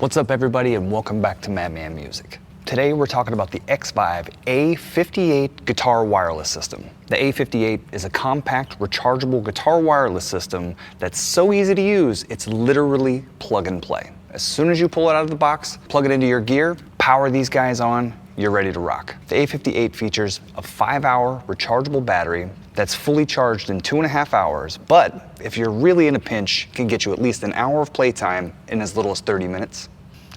What's up everybody and welcome back to Madman Music. Today we're talking about the Xvive A58 guitar wireless system. The A58 is a compact rechargeable guitar wireless system that's so easy to use, it's literally plug and play. As soon as you pull it out of the box, plug it into your gear, power these guys on, you're ready to rock. The A58 features a 5-hour rechargeable battery that's fully charged in 2.5 hours, but if you're really in a pinch, it can get you at least an hour of playtime in as little as 30 minutes.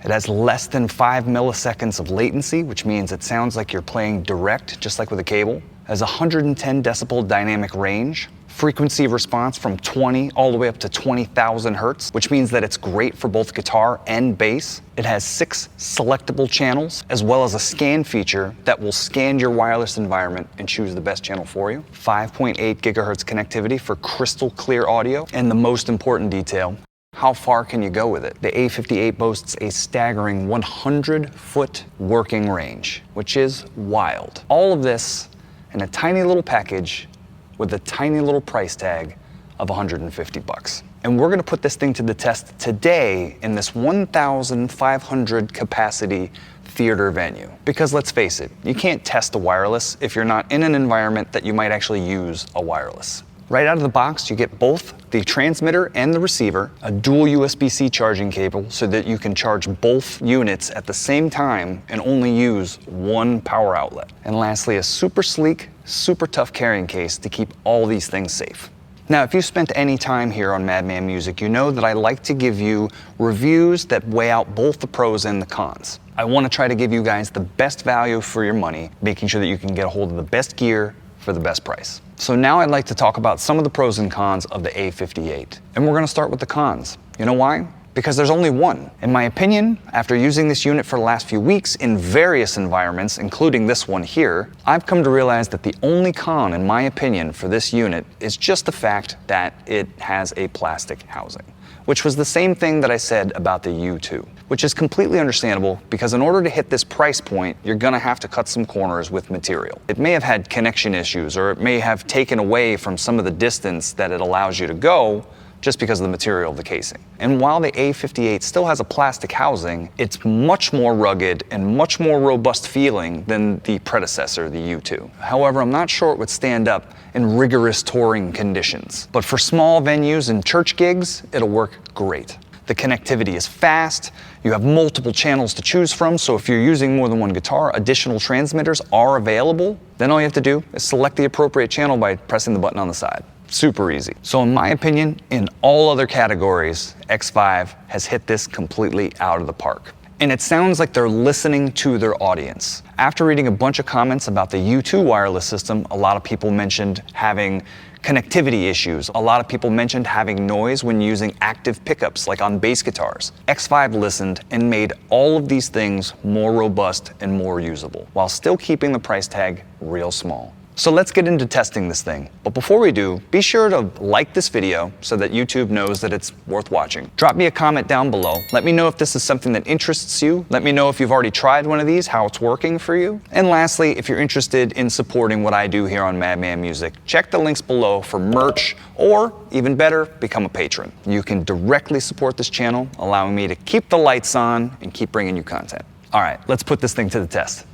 It has less than 5 milliseconds of latency, which means it sounds like you're playing direct, just like with a cable. It has 110 decibel dynamic range, frequency response from 20 all the way up to 20,000 hertz, which means that it's great for both guitar and bass. It has 6 selectable channels, as well as a scan feature that will scan your wireless environment and choose the best channel for you. 5.8 gigahertz connectivity for crystal clear audio, and the most important detail, how far can you go with it? The A58 boasts a staggering 100-foot working range, which is wild. All of this in a tiny little package with a tiny little price tag of 150 bucks. And we're gonna put this thing to the test today in this 1,500 capacity theater venue. Because let's face it, you can't test a wireless if you're not in an environment that you might actually use a wireless. Right out of the box, you get both the transmitter and the receiver, a dual USB-C charging cable so that you can charge both units at the same time and only use one power outlet. And lastly, a super sleek, super tough carrying case to keep all these things safe. Now, if you spent any time here on Madman Music, you know that I like to give you reviews that weigh out both the pros and the cons. I want to try to give you guys the best value for your money, making sure that you can get a hold of the best gear for the best price. So now I'd like to talk about some of the pros and cons of the A58. And we're gonna start with the cons. You know why? Because there's only one. In my opinion, after using this unit for the last few weeks in various environments, including this one here, I've come to realize that the only con, in my opinion, for this unit is just the fact that it has a plastic housing, which was the same thing that I said about the U2, which is completely understandable because in order to hit this price point, you're gonna have to cut some corners with material. It may have had connection issues, or it may have taken away from some of the distance that it allows you to go just because of the material of the casing. And while the A58 still has a plastic housing, it's much more rugged and much more robust feeling than the predecessor, the U2. However, I'm not sure it would stand up in rigorous touring conditions. But for small venues and church gigs, it'll work great. The connectivity is fast, you have multiple channels to choose from, so if you're using more than one guitar, additional transmitters are available. Then all you have to do is select the appropriate channel by pressing the button on the side. Super easy. So in my opinion, in all other categories, Xvive has hit this completely out of the park. And it sounds like they're listening to their audience. After reading a bunch of comments about the U2 wireless system, a lot of people mentioned having connectivity issues. A lot of people mentioned having noise when using active pickups, like on bass guitars. Xvive listened and made all of these things more robust and more usable, while still keeping the price tag real small. So let's get into testing this thing. But before we do, be sure to like this video so that YouTube knows that it's worth watching. Drop me a comment down below. Let me know if this is something that interests you. Let me know if you've already tried one of these, how it's working for you. And lastly, if you're interested in supporting what I do here on Madman Music, check the links below for merch, or even better, become a patron. You can directly support this channel, allowing me to keep the lights on and keep bringing you content. All right, let's put this thing to the test.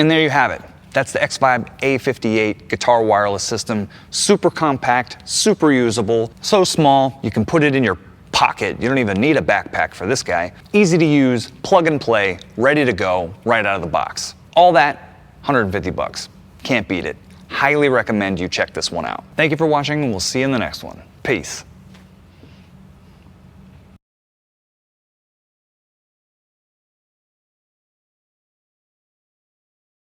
And there you have it. That's the Xvive A58 guitar wireless system. Super compact, super usable, so small you can put it in your pocket. You don't even need a backpack for this guy. Easy to use, plug and play, ready to go, right out of the box. All that, 150 bucks. Can't beat it. Highly recommend you check this one out. Thank you for watching, and we'll see you in the next one. Peace.